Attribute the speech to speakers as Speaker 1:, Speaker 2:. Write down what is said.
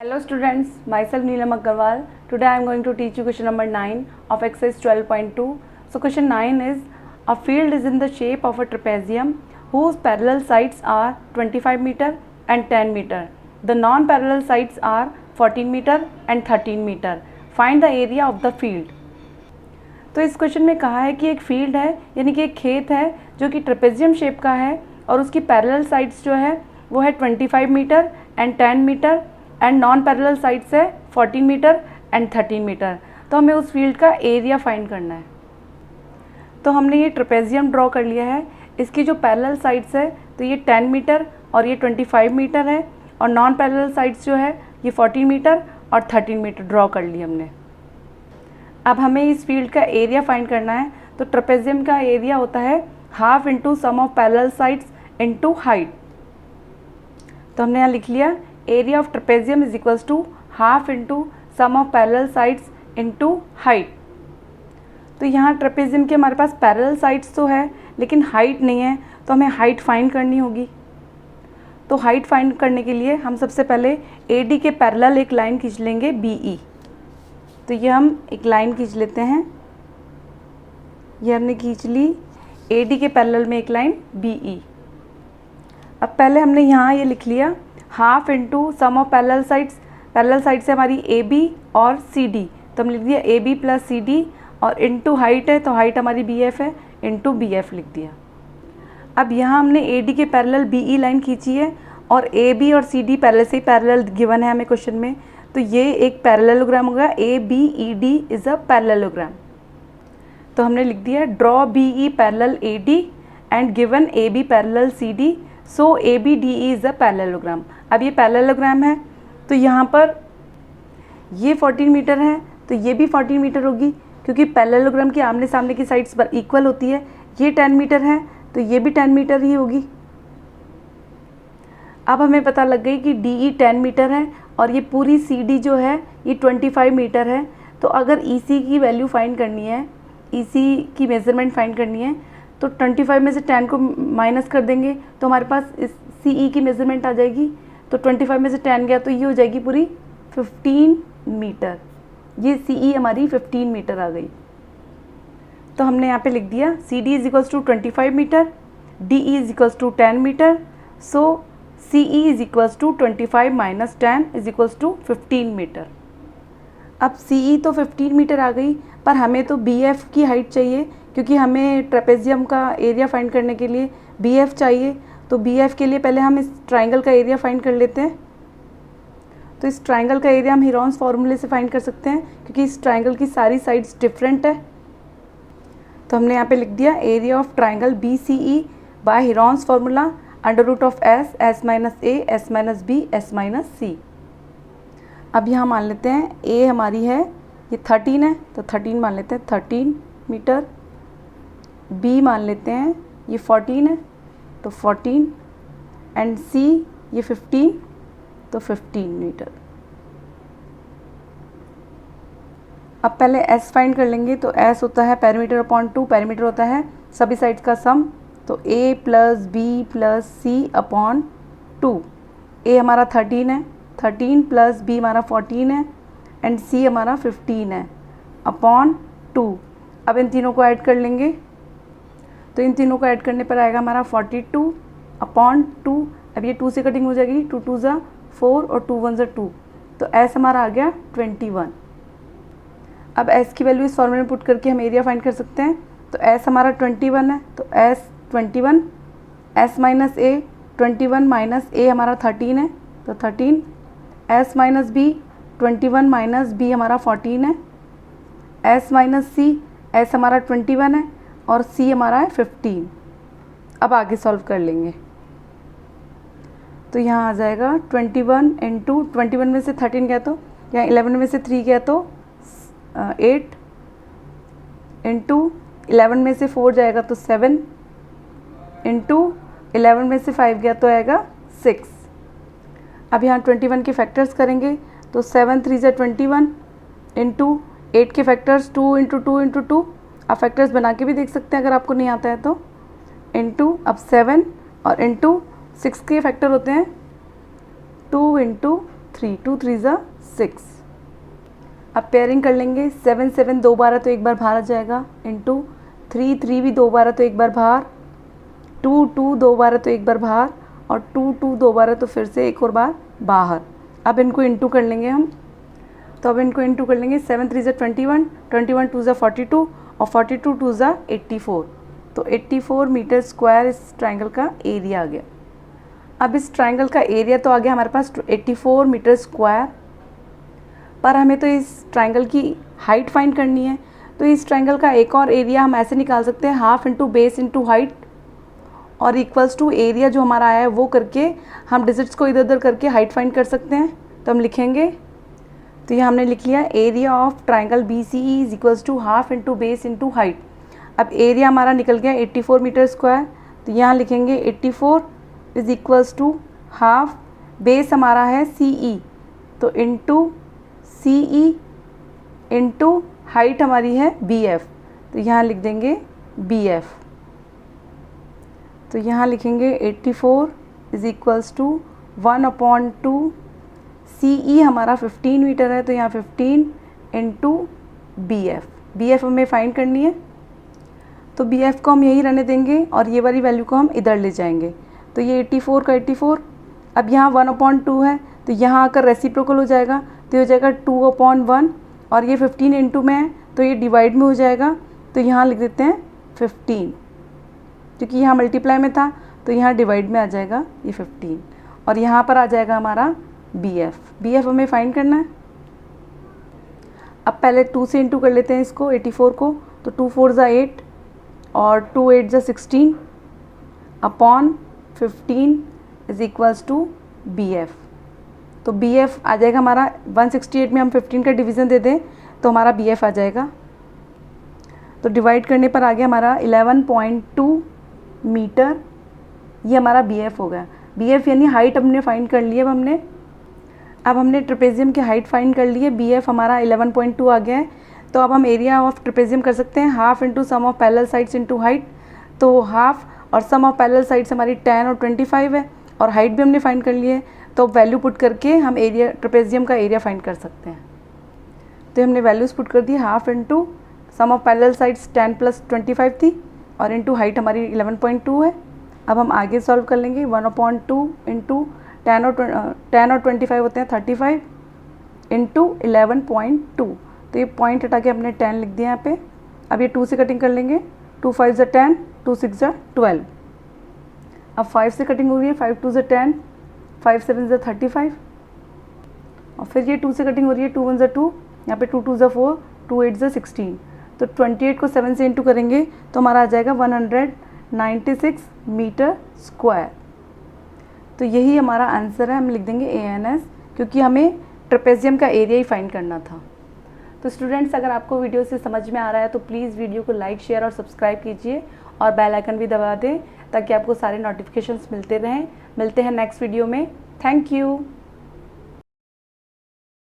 Speaker 1: Hello students, myself Neelam Agarwal. Today I am going to teach you question number 9 of exercise 12.2. So question 9 is, a field is in the shape of a trapezium whose parallel sides are 25 meter and 10 meter. The non-parallel sides are 14 meter and 13 meter. Find the area of the field. तो इस question में कहा है कि एक field है, यानी कि एक खेत है जो कि ट्रेपेजियम शेप का है और उसकी पैरेलल साइड्स जो है वो है 25 metre and 10 metre and non parallel sides है 14 मीटर एंड 13 मीटर। तो हमें उस फील्ड का एरिया फाइंड करना है। तो हमने ये ट्रेपेजियम ड्रॉ कर लिया है। इसकी जो पैरेलल साइड्स है तो ये 10 मीटर और ये 25 मीटर है और नॉन पैरेलल साइड्स जो है ये 14 मीटर और 13 मीटर ड्रॉ कर ली हमने। अब हमें इस फील्ड का एरिया फाइंड करना है। तो ट्रेपेजियम का एरिया होता है half into sum of parallel sides into height. तो हमने यहाँ लिख लिया area of trapezium is equals to half into sum of parallel sides into height. तो यहाँ ट्रेपेजियम के हमारे पास पैरेलल साइड्स तो है लेकिन हाइट नहीं है, तो हमें हाइट फाइंड करनी होगी। तो हाइट फाइंड करने के लिए हम सबसे पहले AD के पैरेलल एक लाइन खींच लेंगे BE। तो ये हम एक लाइन खींच लेते हैं, ये हमने खींच ली AD के पैरेलल में एक लाइन BE। अब पहले हमने यहाँ ये लिख लिया half into sum of parallel sides. Parallel side से हमारी AB और CD, तो हमने लिख दिया AB प्लस CD और इंटू हाइट है तो हाइट हमारी BF है, इंटू BF लिख दिया। अब यहाँ हमने AD के पैरेलल BE लाइन खींची है और AB और CD पहले से ही पैरेलल गिवन है हमें क्वेश्चन में, तो ये एक पैरेललोग्राम होगा। ABED is a parallelogram. तो हमने लिख दिया draw BE parallel AD and given AB parallel CD, so ABDE is a parallelogram. अब ये पैरेललोग्राम है तो यहाँ पर ये 14 मीटर है तो ये भी 14 मीटर होगी, क्योंकि पैरेललोग्राम की आमने सामने की साइड्स पर इक्वल होती है। ये 10 मीटर है तो ये भी 10 मीटर ही होगी। अब हमें पता लग गई कि DE 10 मीटर है और ये पूरी CD जो है ये 25 मीटर है। तो अगर EC की वैल्यू फाइंड करनी है, EC की मेज़रमेंट फाइंड करनी है, तो 25 में से 10 को माइनस कर देंगे तो हमारे पास इस CE की मेज़रमेंट आ जाएगी। तो 25 में से 10 गया तो ये हो जाएगी पूरी 15 मीटर। ये CE हमारी 15 मीटर आ गई। तो हमने यहाँ पे लिख दिया CD is equals to 25 metre, DE is equals to 10 metre, so CE is equals to 25 minus 10 is equals to 15 metre. अब CE तो 15 मीटर आ गई, पर हमें तो BF की हाइट चाहिए, क्योंकि हमें ट्रेपेजियम का एरिया फाइंड करने के लिए BF चाहिए। तो BF के लिए पहले हम इस ट्राइंगल का एरिया फाइंड कर लेते हैं। तो इस ट्राइंगल का एरिया हम हीरोन्स फार्मूले से फाइंड कर सकते हैं, क्योंकि इस ट्राइंगल की सारी साइड्स डिफरेंट है। तो हमने यहाँ पे लिख दिया area of triangle BCE by Heron's formula under root of S minus A, S minus B, S minus C। अब यहाँ मान लेते हैं A हमारी है ये 13 है तो 13 मान लेते हैं 13 मीटर। B मान लेते हैं ये 14 है तो 14 एंड C ये 15 तो 15 मीटर। अब पहले S फाइंड कर लेंगे। तो S होता है पेरीमीटर अपॉन 2, पेरीमीटर होता है सभी साइड्स का सम, तो A plus B plus C upon 2। A हमारा 13 है, 13 प्लस B हमारा 14 है एंड C हमारा 15 है अपॉन 2। अब इन तीनों को ऐड कर लेंगे, तो इन तीनों को ऐड करने पर आएगा हमारा 42 अपॉन 2। अब ये 2 से कटिंग हो जाएगी, 2 2 ज़ा 4 और 2 1 ज़ा 2, तो S हमारा आ गया 21। अब S की वैल्यू इस फॉर्मूले में पुट करके हम एरिया फाइंड कर सकते हैं। तो S हमारा 21 है तो S 21, S minus A 21 minus A हमारा 13 है तो 13, S minus B 21 minus B हमारा 14 है, S माइनस C, S हमारा 21 है और C हमारा है 15। अब आगे सॉल्व कर लेंगे। तो यहाँ आ जाएगा 21 इंटू 21 में से 13 गया तो यहाँ 11 में से 3 गया तो 8 इंटू 11 में से 4 जाएगा तो 7 इंटू 11 में से 5 गया तो आएगा 6। अब यहाँ 21 के फैक्टर्स करेंगे तो 7 3 ज़ा 21 इंटू 8 के फैक्टर्स 2 इंटू 2 इंटू 2। आप फैक्टर्स बना के भी देख सकते हैं अगर आपको नहीं आता है तो, इंटू अब 7 और इंटू 6 के फैक्टर होते हैं 2 इंटू 3, 2 3 ज़ा 6। अब पेयरिंग कर लेंगे, 7 7 दो बार है तो एक बार बाहर आ जाएगा, इंटू 3 3 भी दो बार है तो एक बार बाहर, 2 2 दो बार है तो एक बार बाहर, और 2 2 दो बार है तो फिर से एक और बार बाहर। अब इनको इंटू कर लेंगे हम, तो अब इनको इंटू कर लेंगे, 7 3 ज़ा 21, 21 2 ज़ा 42 और 42 2 ज़ा 84, तो 84 मीटर स्क्वायर इस ट्राइंगल का एरिया आ गया। अब इस ट्राइंगल का एरिया तो आ गया हमारे पास 84 मीटर स्क्वायर, पर हमें तो इस ट्राइंगल की हाइट फाइंड करनी है। तो इस ट्राइंगल का एक और एरिया हम ऐसे निकाल सकते हैं, half into base into height और इक्वल्स टू एरिया जो हमारा आया है वो करके हम डिजिट्स को इधर उधर करके हाइट फाइंड कर सकते हैं। तो हम लिखेंगे, तो ये हमने लिख लिया, area of triangle B C E is equals to half into base into height. अब एरिया हमारा निकल गया 84 मीटर स्क्वायर, तो यहाँ लिखेंगे 84 is equals to half, base हमारा है सी ई, तो into C E into height हमारी है बी एफ, तो यहाँ लिख देंगे बी एफ। तो यहाँ लिखेंगे 84 is equals to 1/2, C E हमारा 15 मीटर है तो यहाँ 15 into B F. B F हमें फाइंड करनी है, तो बी एफ को हम यहीं रहने देंगे और ये वाली वैल्यू को हम इधर ले जाएंगे। तो ये 84 का 84, अब यहाँ 1/2 है तो यहाँ आकर रेसिप्रोकल हो जाएगा, तो ये हो जाएगा 2/1, और ये 15 इंटू में है तो ये डिवाइड में हो जाएगा, तो यहाँ लिख देते हैं 15, क्योंकि यहाँ मल्टीप्लाई में था तो यहाँ डिवाइड में आ जाएगा ये 15, और यहाँ पर आ जाएगा हमारा बी एफ। बी एफ हमें फाइंड करना है। अब पहले 2 से इंटू कर लेते हैं इसको, 84 को, तो 2 4 ज़ा 8 और 2 8 ज़ा 16 upon 15 is equals to B F. तो बी एफ आ जाएगा हमारा 168 में हम 15 का डिवीज़न दे दें तो हमारा बी एफ आ जाएगा, तो डिवाइड करने पर आ गया हमारा 11.2 मीटर, ये हमारा बी एफ हो गया। बी एफ यानी हाइट हमने फाइंड कर ली है। अब हमने ट्रेपेजियम की हाइट फाइंड कर ली है, बी एफ हमारा 11.2 आ गया है। तो अब हम एरिया ऑफ ट्रेपेजियम कर सकते हैं, half into sum of parallel sides into height, तो हाफ और सम ऑफ पैरेलल साइड्स हमारी 10 और 25 है, और हाइट भी हमने फाइंड कर ली है, तो वैल्यू पुट करके हम एरिया ट्रेपेजियम का एरिया फाइंड कर सकते हैं। तो हमने वैल्यूज़ पुट कर दी, half into sum of parallel sides 10 + 25 थी, और इंटू हाइट हमारी 11.2 है। अब हम आगे सॉल्व कर लेंगे, 1/2 इंटू 10 और 25 होते हैं 35 इंटू 11.2, तो ये पॉइंट हटा के हमने 10 लिख दिया यहाँ पे। अब ये 2 से कटिंग कर लेंगे, 2 5 ज़ा 10, 2 6 ज़ा 12। अब 5 से कटिंग हो रही है, 5 2 ज़ा 10, 5 7 ज़ा 35, और फिर ये 2 से कटिंग हो रही है, 2 1 ज़ा 2, यहाँ पे 2 2 ज़ा 4, 2 8 ज़ा 16, तो 28 को 7 से इंटू करेंगे तो हमारा आ जाएगा 196 मीटर स्क्वायर। तो यही हमारा आंसर है, हम लिख देंगे ANS, क्योंकि हमें ट्रेपेजियम का एरिया ही फाइंड करना था। तो स्टूडेंट्स, अगर आपको वीडियो से समझ में आ रहा है तो प्लीज़ वीडियो को लाइक शेयर और सब्सक्राइब कीजिए, और बेल आइकन भी दबा दें ताकि आपको सारे नोटिफिकेशंस मिलते रहें। मिलते हैं नेक्स्ट वीडियो में। Thank you.